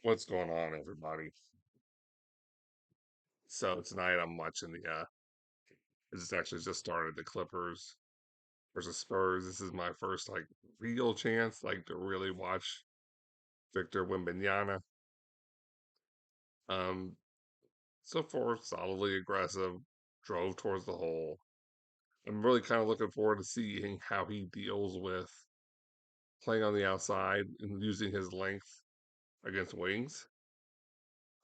What's going on, everybody? So tonight I'm watching it's actually just started the Clippers versus Spurs. This is my first real chance to really watch Victor Wembanyama. Um, so far solidly aggressive, drove towards the hole. I'm really kind of looking forward to seeing how he deals with playing on the outside and using his length against wings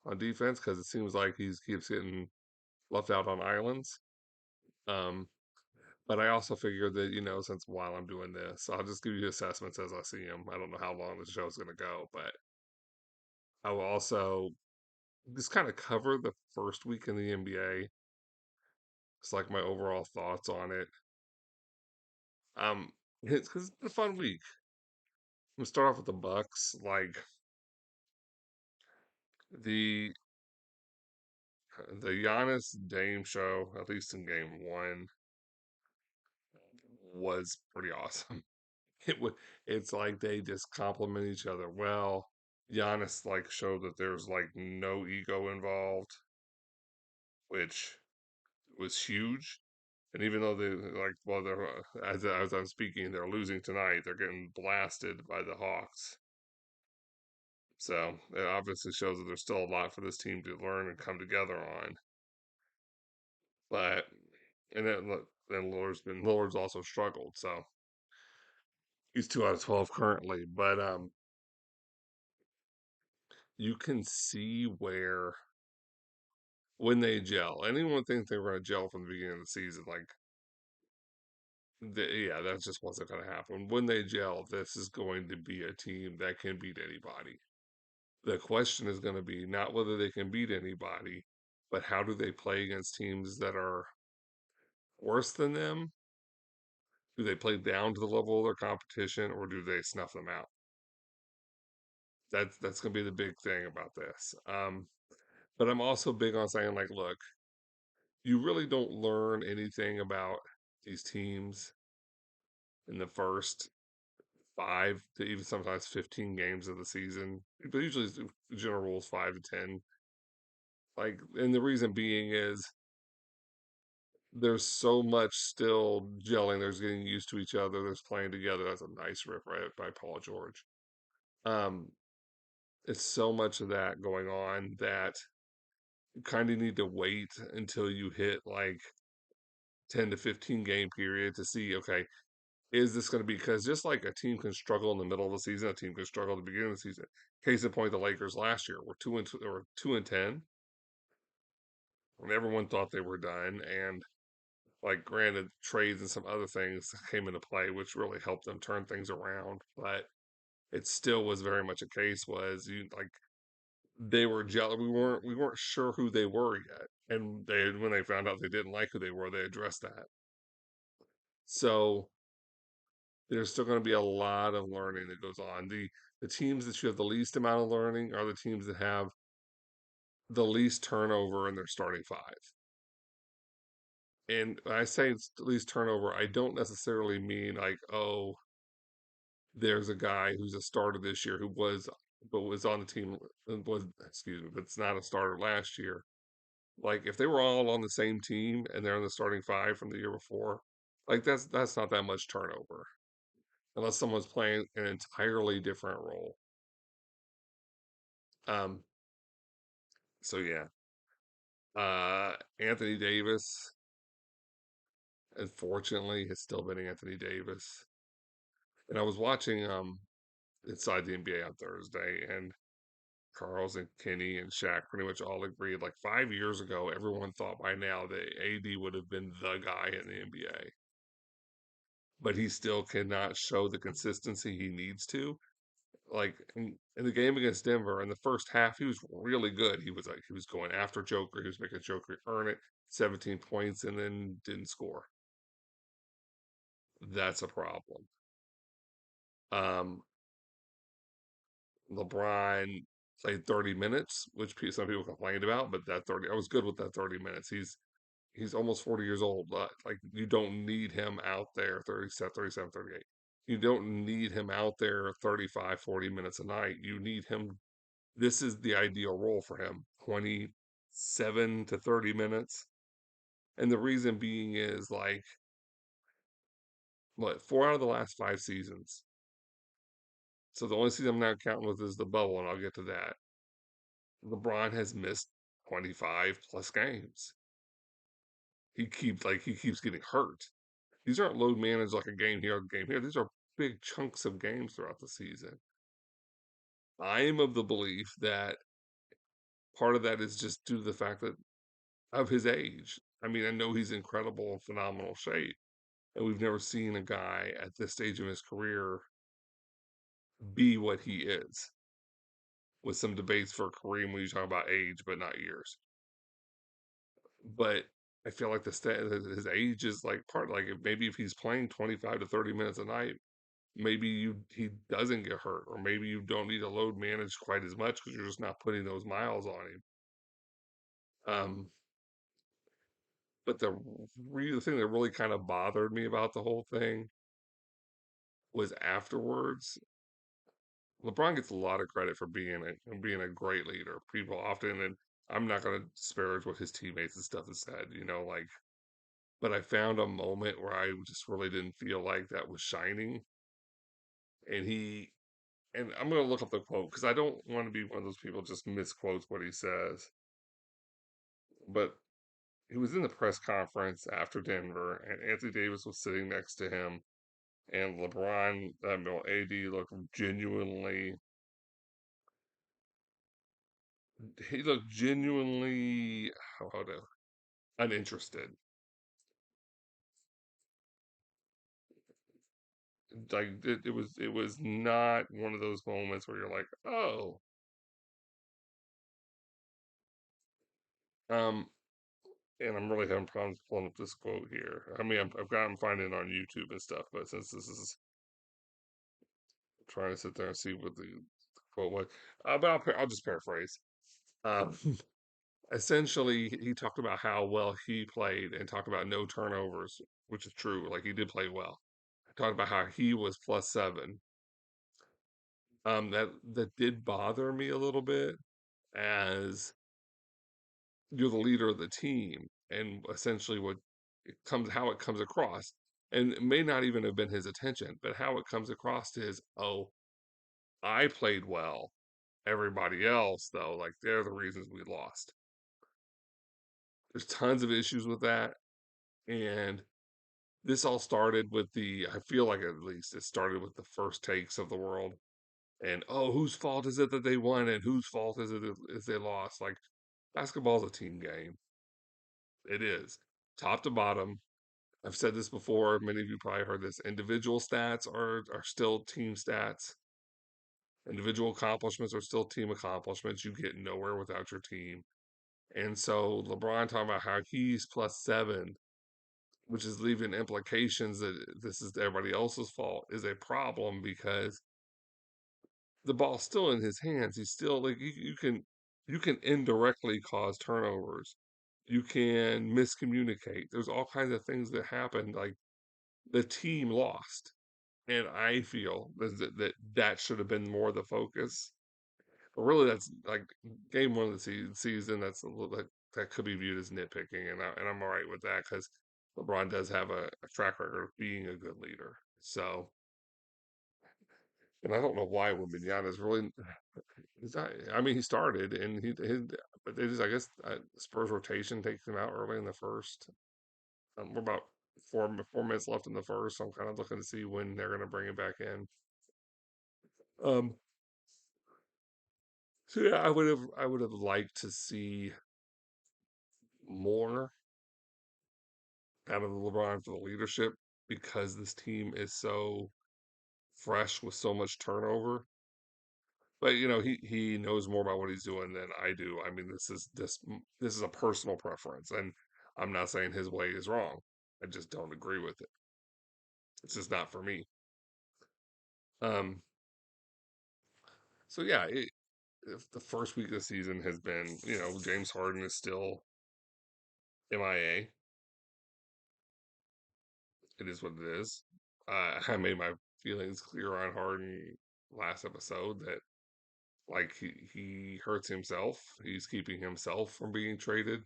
on defense because it seems like he keeps getting left out on islands. Um, But I also figured that, since while I'm doing this, I'll just give you assessments as I see them. I don't know how long the show's going to go, but I will also just kind of cover the first week in the NBA. It's like my overall thoughts on it. It's because it's been a fun week. I'm gonna start off with the Bucks. Like the the Giannis Dame show, at least in Game One, was pretty awesome. It would. It's like they just complement each other well. Giannis showed that there's no ego involved, which was huge. And even though they're as I'm speaking, they're losing tonight. They're getting blasted by the Hawks. So it obviously shows that there's still a lot for this team to learn and come together on. But and then Lillard's also struggled. So he's 2 out of 12 currently. But you can see where when they gel. Anyone thinks they were going to gel from the beginning of the season, yeah, that just wasn't going to happen. When they gel, this is going to be a team that can beat anybody. The question is going to be not whether they can beat anybody, but how do they play against teams that are worse than them? Do they play down to the level of their competition, or do they snuff them out? That's going to be the big thing about this. But I'm also big on saying look, you really don't learn anything about these teams in the first 5 to even sometimes 15 games of the season. But usually the general rule is 5 to 10. And the reason being is there's so much still gelling. There's getting used to each other. There's playing together. That's a nice riff right by Paul George. Um, it's so much of that going on that you kind of need to wait until you hit 10 to 15 game period to see, okay, is this going to be because just like a team can struggle in the middle of the season, a team can struggle at the beginning of the season. Case in point, the Lakers last year were 2-10, and everyone thought they were done. And granted, trades and some other things came into play, which really helped them turn things around. But it still was very much a case was you they were jealous. We weren't sure who they were yet, and they when they found out they didn't like who they were, they addressed that. So there's still going to be a lot of learning that goes on. The teams that you have the least amount of learning are the teams that have the least turnover in their starting five. And when I say it's the least turnover, I don't necessarily mean oh, there's a guy who's a starter this year who was on the team was excuse me, but it's not a starter last year. If they were all on the same team and they're in the starting five from the year before, that's not that much turnover unless someone's playing an entirely different role. Um, so yeah, Anthony Davis, unfortunately, has still been Anthony Davis. And I was watching Inside the NBA on Thursday, and Carls and Kenny and Shaq pretty much all agreed. 5 years ago, everyone thought by now that AD would have been the guy in the NBA, but he still cannot show the consistency he needs to. In the game against Denver, in the first half, he was really good. He was going after Joker. He was making Joker earn it. 17 points and then didn't score. That's a problem. Um, LeBron played 30 minutes, which some people complained about, but I was good with that 30 minutes. He's almost 40 years old. You don't need him out there 37, 37, 38. You don't need him out there 35, 40 minutes a night. You need him this is the ideal role for him, 27 to 30 minutes. And the reason being is like, what, 4 out of the last 5 seasons. So the only season I'm not counting with is the bubble, and I'll get to that. LeBron has missed 25 plus games. He keeps getting hurt. These aren't load managed like a game here, a game here. These are big chunks of games throughout the season. I am of the belief that part of that is just due to the fact that of his age. I mean, I know he's incredible and phenomenal shape, and we've never seen a guy at this stage of his career be what he is. With some debates for Kareem when you talk about age, but not years. But I feel like his age is like part like maybe if he's playing 25 to 30 minutes a night, maybe he doesn't get hurt, or maybe you don't need to load manage quite as much because you're just not putting those miles on him. Um, but the thing that really kind of bothered me about the whole thing was afterwards. LeBron gets a lot of credit for being a great leader. People often, and I'm not going to disparage what his teammates and stuff have said, like, but I found a moment where I just really didn't feel like that was shining. And I'm going to look up the quote because I don't want to be one of those people just misquotes what he says. But he was in the press conference after Denver, and Anthony Davis was sitting next to him, and AD looked genuinely, he looked genuinely, how to, uninterested. Like it was not one of those moments where you're like, oh, um, and I'm really having problems pulling up this quote here. I mean, I'm finding it on YouTube and stuff, but since this is trying to sit there and see what the quote was, but I'll just paraphrase. Um, Essentially, he talked about how well he played and talked about no turnovers, which is true. Like he did play well. Talked about how he was +7. That did bother me a little bit as you're the leader of the team, and essentially how it comes across, and it may not even have been his intention, but how it comes across is, oh, I played well. Everybody else, though, like they're the reasons we lost. There's tons of issues with that, and this all started with I feel like at least it started with the first takes of the world. And oh, whose fault is it that they won and whose fault is it is they lost? Like basketball's a team game. It is. Top to bottom. I've said this before, many of you probably heard this. Individual stats are still team stats. Individual accomplishments are still team accomplishments. You get nowhere without your team. And so LeBron talking about how he's +7, which is leaving implications that this is everybody else's fault, is a problem because the ball's still in his hands. He's still like you can indirectly cause turnovers. You can miscommunicate. There's all kinds of things that happen. Like the team lost, and I feel that should have been more the focus. But really, that's like game one of the season. That's a little that could be viewed as nitpicking, and I'm all right with that because LeBron does have a track record of being a good leader. So, and I don't know why Wembanyama is really. He's not, I mean, he started and but they just, I guess, Spurs rotation takes him out early in the first. We're about 4 minutes left in the first, so I'm kind of looking to see when they're going to bring him back in. Um, so yeah, I would have liked to see more out of LeBron for the leadership because this team is so fresh with so much turnover. But he knows more about what he's doing than I do. I mean, this is a personal preference, and I'm not saying his way is wrong. I just don't agree with it. It's just not for me. Um, so yeah, if the first week of the season has been, James Harden is still MIA. It is what it is. I made my feelings clear on Harden last episode that Like he hurts himself. He's keeping himself from being traded.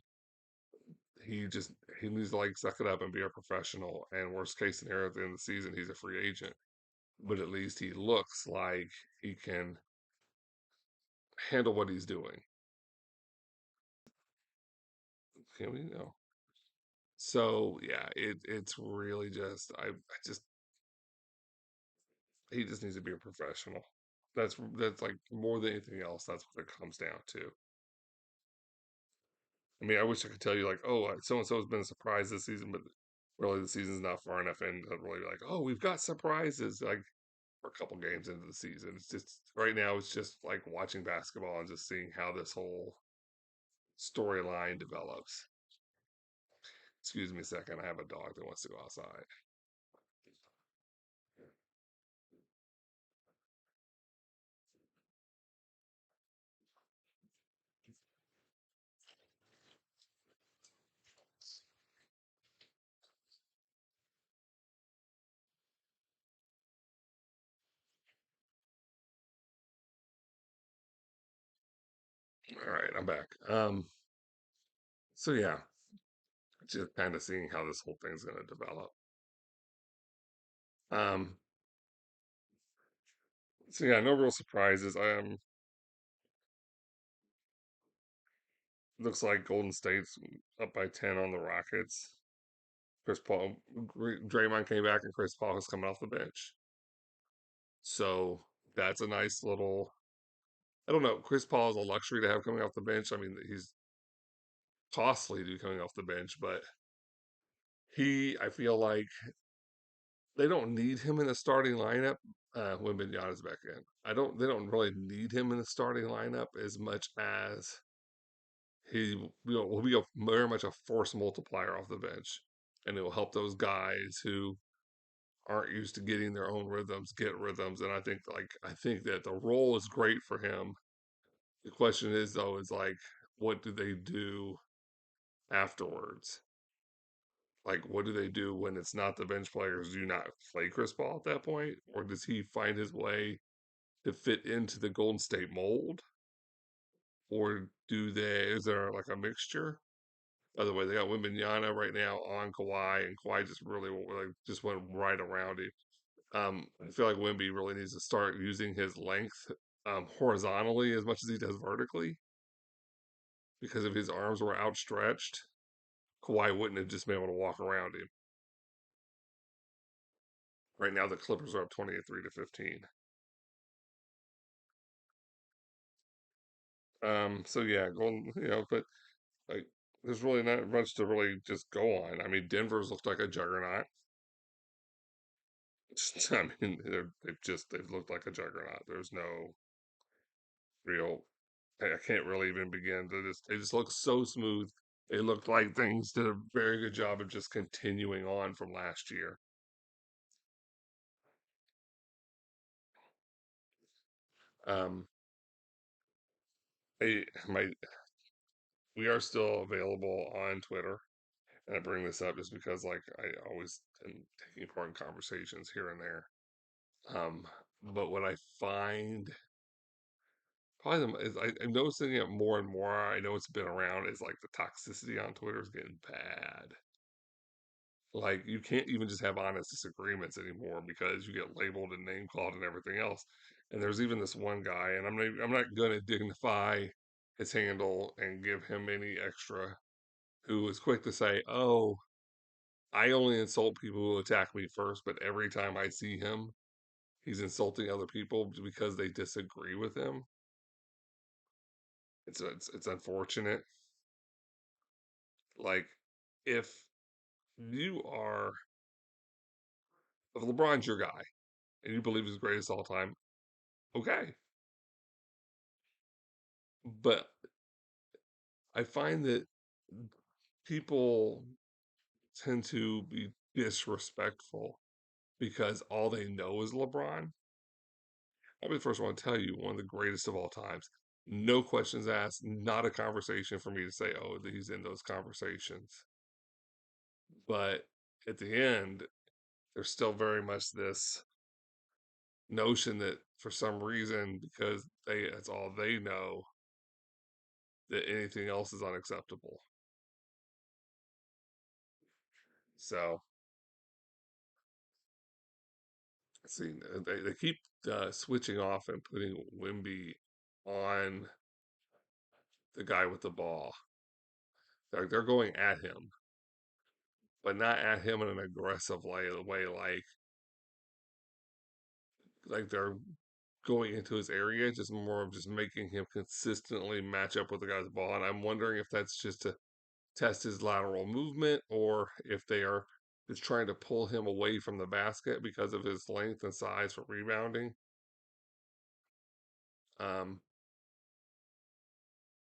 He just he needs to like suck it up and be a professional. And worst case scenario at the end of the season, he's a free agent. But at least he looks like he can handle what he's doing. Can we know? So yeah, it's really just I just he just needs to be a professional. That's like more than anything else. That's what it comes down to. I mean, I wish I could tell you like, oh, so and so has been a surprise this season, but really the season's not far enough in to really be like, oh, we've got surprises like for a couple games into the season. It's just right now it's just like watching basketball and just seeing how this whole storyline develops. Excuse me a second, I have a dog that wants to go outside. All right, I'm back. So yeah, just kind of seeing how this whole thing's going to develop. Um, so yeah, no real surprises. Looks like Golden State's up by 10 on the Rockets. Chris Paul, Draymond came back, and Chris Paul is coming off the bench. So that's a nice little. I don't know. Chris Paul is a luxury to have coming off the bench. I mean, he's costly to be coming off the bench, but I feel like they don't need him in the starting lineup. When Wembanyama's back in, they don't really need him in the starting lineup as much as will be very much a force multiplier off the bench, and it will help those guys who aren't used to getting their own rhythms get rhythms. And I think that the role is great for him. The question is though, is like, what do they do afterwards? Like, what do they do when it's not the bench players? Do you not play Chris Paul at that point, or does he find his way to fit into the Golden State mold, or do they? Is there like a mixture? By the way, they got Wembanyama right now on Kawhi, and Kawhi just really like just went right around him. I feel like Wemby really needs to start using his length horizontally as much as he does vertically, because if his arms were outstretched, Kawhi wouldn't have just been able to walk around him. Right now, the Clippers are up 23 to 15. So yeah, going, but like, there's really not much to really just go on. I mean, Denver's looked like a juggernaut. I mean, they've looked like a juggernaut. There's no real. I can't really even begin to just. They just look so smooth. They looked like things did a very good job of just continuing on from last year. Um, I, my we are still available on Twitter, and I bring this up just because like I always am taking part in conversations here and there. Um, but what I find probably I'm noticing it more and more. I know it's been around. Is like the toxicity on Twitter is getting bad. Like you can't even just have honest disagreements anymore because you get labeled and name called and everything else. And there's even this one guy, and I'm not going to dignify his handle and give him any extra. Who was quick to say, "Oh, I only insult people who attack me first, but every time I see him, he's insulting other people because they disagree with him." It's unfortunate. Like if you are if LeBron's your guy and you believe he's the greatest all time, okay. But I find that people tend to be disrespectful because all they know is LeBron. I'll be the first one to tell you, one of the greatest of all times. No questions asked, not a conversation for me to say, oh, he's in those conversations. But at the end, there's still very much this notion that for some reason, because that's all they know, that anything else is unacceptable. So, see, they keep switching off and putting Wemby on the guy with the ball. They're going at him, but not at him in an aggressive way, like they're going into his area, just more of just making him consistently match up with the guy's ball. And I'm wondering if that's just to test his lateral movement, or if they are just trying to pull him away from the basket because of his length and size for rebounding. Um,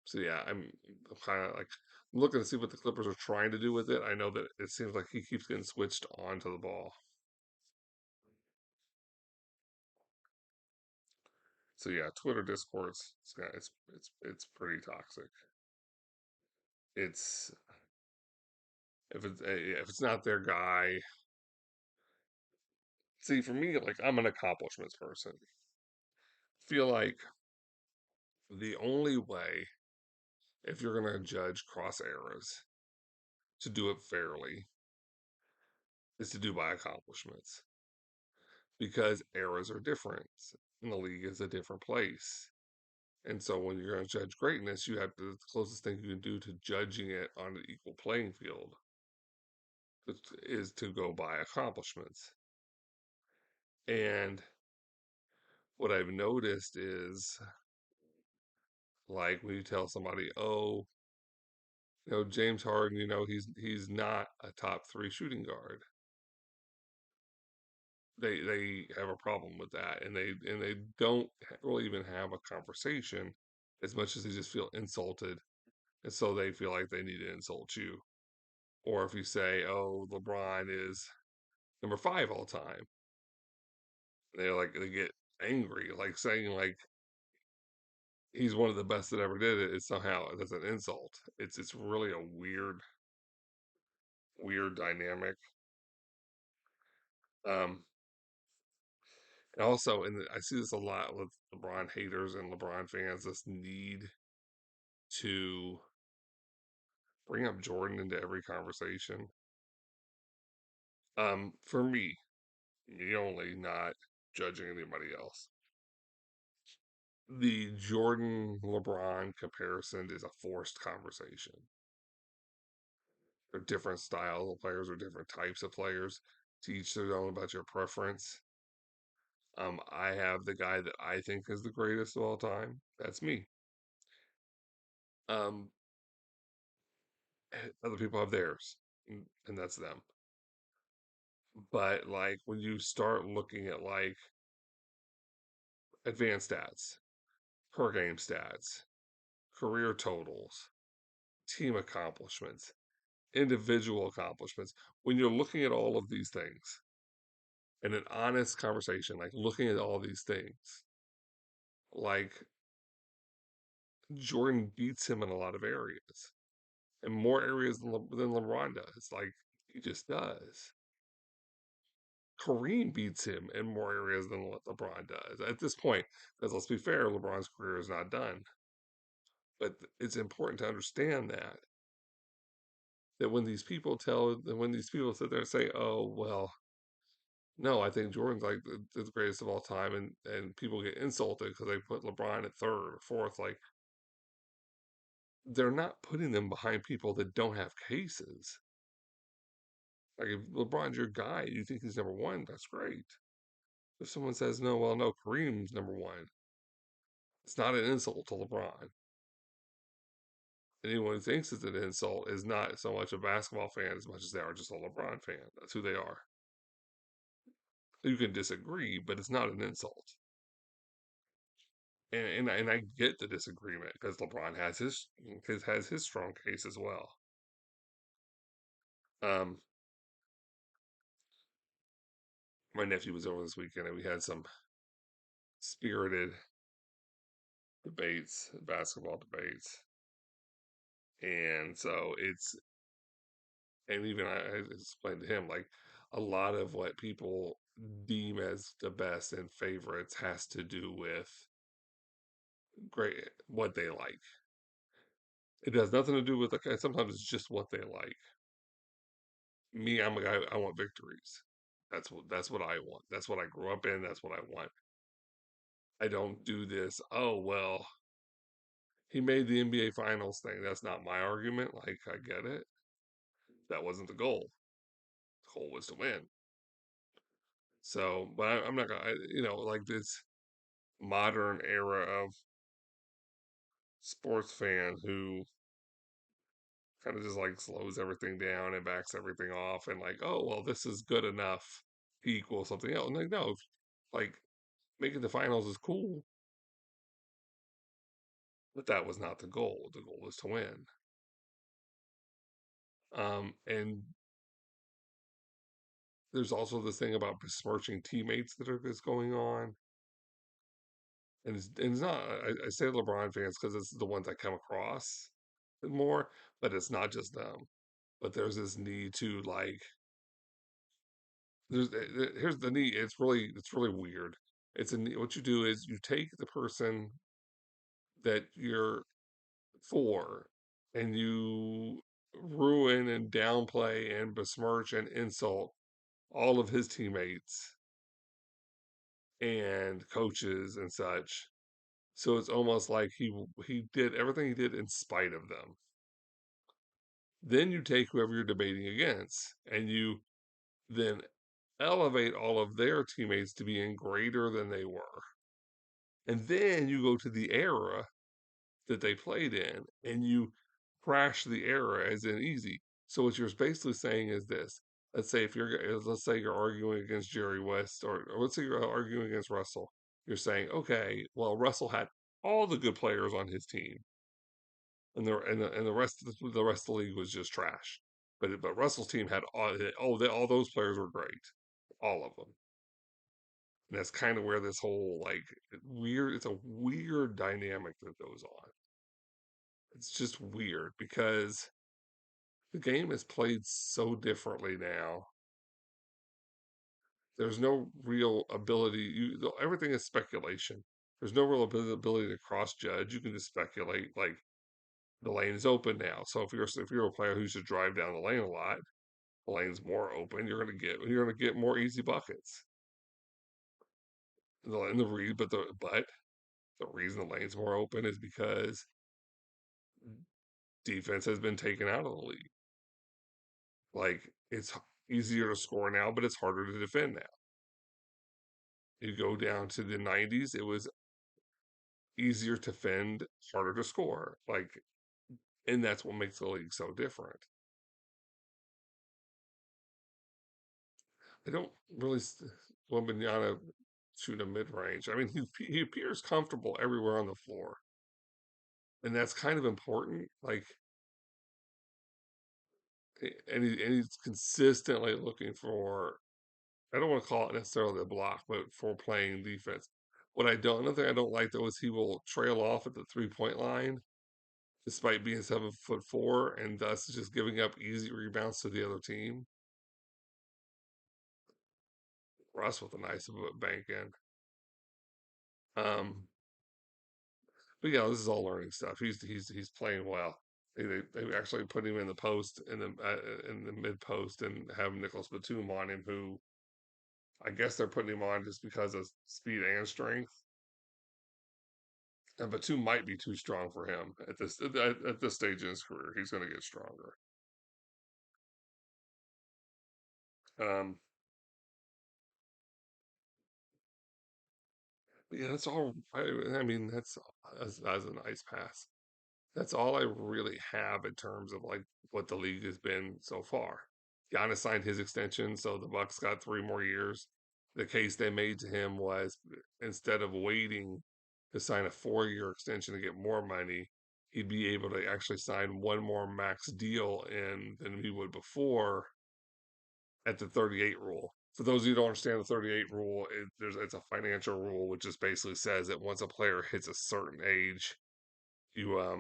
so yeah, I'm kind of like looking to see what the Clippers are trying to do with it. I know that it seems like he keeps getting switched onto the ball. So yeah, Twitter discourse, it's pretty toxic. It's if it's not their guy. See, for me, like I'm an accomplishments person. Feel like the only way, if you're gonna judge cross eras, to do it fairly is to do by accomplishments, because eras are different and the league is a different place. And so when you're going to judge greatness, you have to, the closest thing you can do to judging it on an equal playing field is to go by accomplishments. And what I've noticed is, like when you tell somebody, oh, James Harden, he's not a top three shooting guard. They have a problem with that, and they don't really even have a conversation, as much as they just feel insulted, and so they feel like they need to insult you. Or if you say, "Oh, LeBron is number five all time," they get angry, like saying like he's one of the best that ever did it is somehow that's an insult. It's really a weird dynamic. Um, and also, I see this a lot with LeBron haters and LeBron fans. This need to bring up Jordan into every conversation. For me, me only, not judging anybody else. The Jordan LeBron comparison is a forced conversation. They're different styles of players or different types of players. To each their own about your preference. I have the guy that I think is the greatest of all time. That's me. Um, other people have theirs, and that's them. But like when you start looking at like advanced stats, per game stats, career totals, team accomplishments, individual accomplishments, when you're looking at all of these things in an honest conversation, like looking at all these things, like Jordan beats him in a lot of areas, in more areas than LeBron does. Like he just does. Kareem beats him in more areas than what LeBron does at this point. Because let's be fair, LeBron's career is not done. But it's important to understand that when these people sit there and say, "Oh well, no, I think Jordan's like the greatest of all time," and people get insulted because they put LeBron at third or fourth, like they're not putting them behind people that don't have cases. Like if LeBron's your guy, you think he's number one, that's great. If someone says no, well, no, Kareem's number one, it's not an insult to LeBron. Anyone who thinks it's an insult is not so much a basketball fan as much as they are just a LeBron fan. That's who they are. You can disagree, but it's not an insult. And I get the disagreement because LeBron has his strong case as well. Um, my nephew was over this weekend and we had some spirited debates, basketball debates, and so and even I explained to him like a lot of what people deem as the best and favorites has to do with great what they like. It has nothing to do with okay. Sometimes it's just what they like. Me, I'm a guy. I want victories. That's what I want. That's what I grew up in. That's what I want. I don't do this. Oh well, he made the NBA Finals thing. That's not my argument. Like I get it. That wasn't the goal. The goal was to win. So, but I'm not gonna. Like this modern era of sports fan who kind of just like slows everything down and backs everything off and like, oh well, this is good enough equals something else. And like, no, like making the finals is cool, but that was not the goal. The goal was to win. And there's also this thing about besmirching teammates that's going on. And it's not, I say LeBron fans because it's the ones I come across more, but it's not just them. But there's this need to like, here's the need. It's really weird. What you do is you take the person that you're for and you ruin and downplay and besmirch and insult all of his teammates and coaches and such. So it's almost like he did everything he did in spite of them. Then you take whoever you're debating against and you then elevate all of their teammates to being greater than they were. And then you go to the era that they played in and you crash the era as in easy. So what you're basically saying is this. Let's say you're arguing against Jerry West or let's say you're arguing against Russell. You're saying, okay, well, Russell had all the good players on his team and the rest of the league was just trash. But Russell's team had all those players were great, all of them. And that's kind of where this whole like weird. It's a weird dynamic that goes on. It's just weird because the game is played so differently now. There's no real ability. Everything is speculation. There's no real ability to cross judge. You can just speculate. Like the lane is open now, so if you're a player who should drive down the lane a lot, the lane's more open. You're gonna get more easy buckets. But the reason the lane's more open is because defense has been taken out of the league. Like it's easier to score now, but it's harder to defend now. You go down to the 90s, it was easier to defend, harder to score. And that's what makes the league so different. I don't really Wembanyama shoot a mid range. I mean, he appears comfortable everywhere on the floor, and that's kind of important. And he's consistently looking for. I don't want to call it necessarily a block, but for playing defense. Another thing I don't like though is he will trail off at the 3 point line despite being 7'4" and thus just giving up easy rebounds to the other team. Russ with a nice bank in. Um, but yeah, this is all learning stuff. He's playing well. They actually put him in the post in the mid post and have Nicholas Batum on him, who I guess they're putting him on just because of speed and strength. And Batum might be too strong for him at this stage in his career. He's going to get stronger. Um, but yeah, that's all. I mean, that's a nice pass. That's all I really have in terms of like what the league has been so far. Giannis signed his extension, so the Bucks got 3 more years. The case they made to him was instead of waiting to sign a 4 year extension to get more money, he'd be able to actually sign one more max deal in than he would before at the 38 rule. For those of you who don't understand the 38 rule, it's a financial rule which just basically says that once a player hits a certain age, you I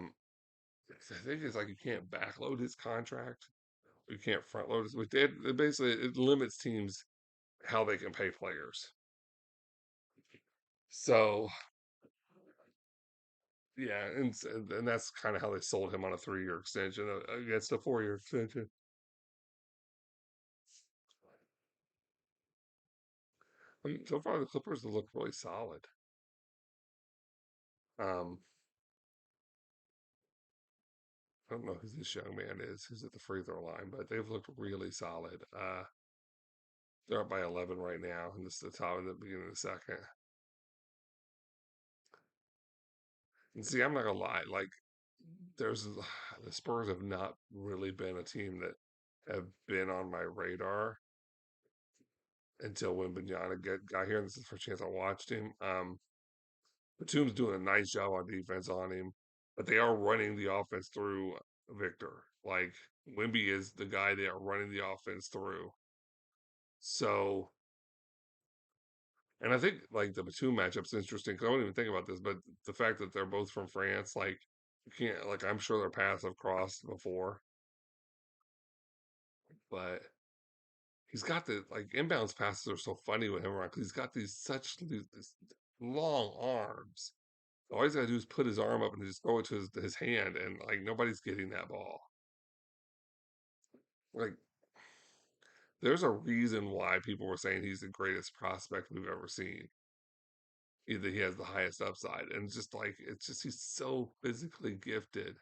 think it's like you can't backload his contract, You can't front load. It basically it limits teams how they can pay players. So yeah, and that's kind of how they sold him on a 3 year extension against a 4 year extension. I mean, so far the Clippers have looked really solid. Um, I don't know who this young man is who's at the free throw line, but they've looked really solid. They're up by 11 right now, and this is the top in the beginning of the second. And see, I'm not gonna lie, like there's the Spurs have not really been a team that have been on my radar until Wembanyama got here. And this is the first chance I watched him. Batum's doing a nice job on defense on him, but they are running the offense through Victor. Like Wemby is the guy they are running the offense through. So, and I think like the Batum matchup's interesting because I don't even think about this, but the fact that they're both from France, like you can't like I'm sure their paths have crossed before, but he's got the like inbounds passes are so funny with him around because he's got these long arms. All he's got to do is put his arm up and just throw it to his hand, and like nobody's getting that ball. Like, there's a reason why people were saying he's the greatest prospect we've ever seen. Either he has the highest upside, and just like it's just he's so physically gifted.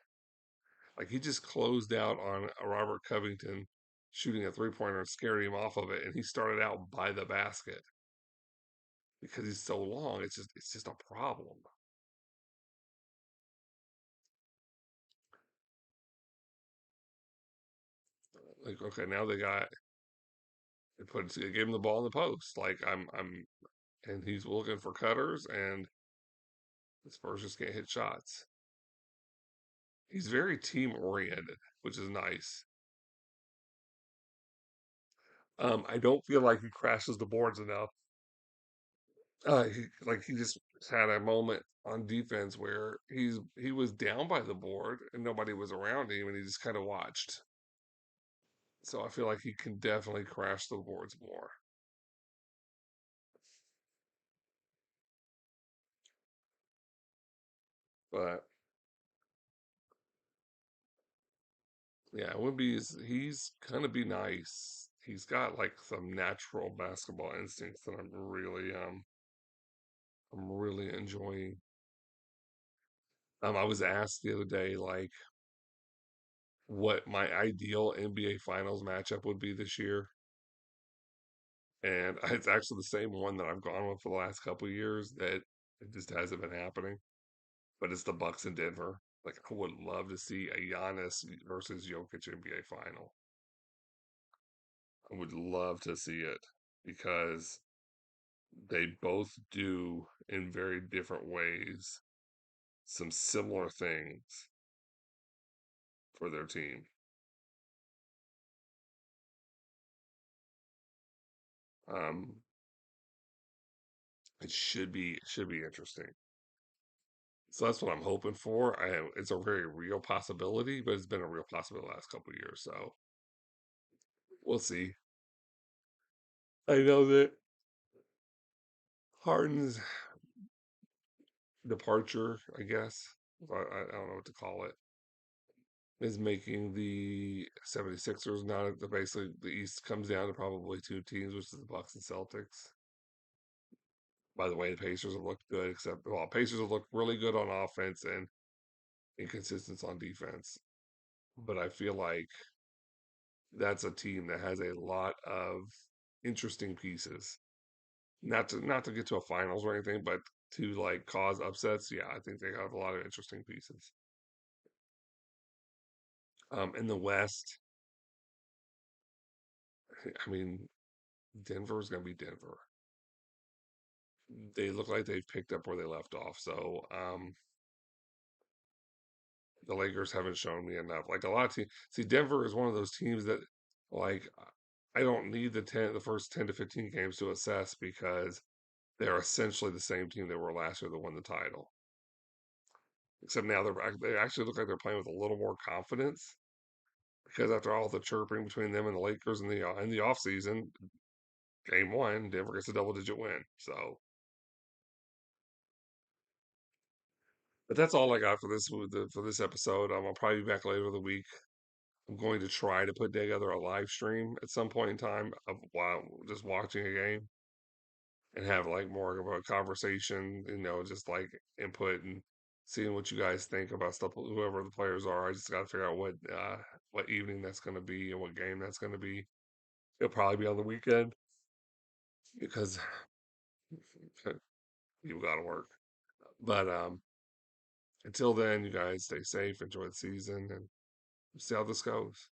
Like he just closed out on a Robert Covington shooting a 3 pointer and scared him off of it, and he started out by the basket because he's so long. It's just a problem. Like okay, now they gave him the ball in the post. Like and he's looking for cutters, and the Spurs just can't hit shots. He's very team oriented, which is nice. I don't feel like he crashes the boards enough. He just had a moment on defense where he was down by the board and nobody was around him, and he just kind of watched. So I feel like he can definitely crash the boards more. But yeah, he's gonna be nice. He's got like some natural basketball instincts that I'm really enjoying. I was asked the other day, like, what my ideal NBA Finals matchup would be this year, and it's actually the same one that I've gone with for the last couple of years. That it just hasn't been happening. But it's the Bucks in Denver. Like, I would love to see a Giannis versus Jokic NBA final. I would love to see it because they both do in very different ways some similar things for their team. Um, it should be interesting. So that's what I'm hoping for. It's a very real possibility, but it's been a real possibility the last couple of years. So we'll see. I know that Harden's departure, I guess, I don't know what to call it, is making the 76ers now basically the East comes down to probably two teams, which is the Bucks and Celtics. By the way, the Pacers have looked good, except well, Pacers have looked really good on offense and inconsistent on defense. But I feel like that's a team that has a lot of interesting pieces. Not to get to a finals or anything, but to like cause upsets. Yeah, I think they have a lot of interesting pieces. In the West, I mean, Denver is going to be Denver. They look like they've picked up where they left off. So the Lakers haven't shown me enough. Like a lot of teams, see, Denver is one of those teams that like I don't need the first 10 to 15 games to assess because they're essentially the same team they were last year that won the title. Except now they actually look like they're playing with a little more confidence. because after all the chirping between them and the Lakers in the off season, game one, Denver gets a double digit win. So, but that's all I got for this episode. I'll probably be back later in the week. I'm going to try to put together a live stream at some point in time of while just watching a game and have like more of a conversation, just like input and seeing what you guys think about stuff. Whoever the players are, I just got to figure out what evening that's going to be and what game that's going to be. It'll probably be on the weekend because people got to work. But until then, you guys stay safe, enjoy the season, and see how this goes.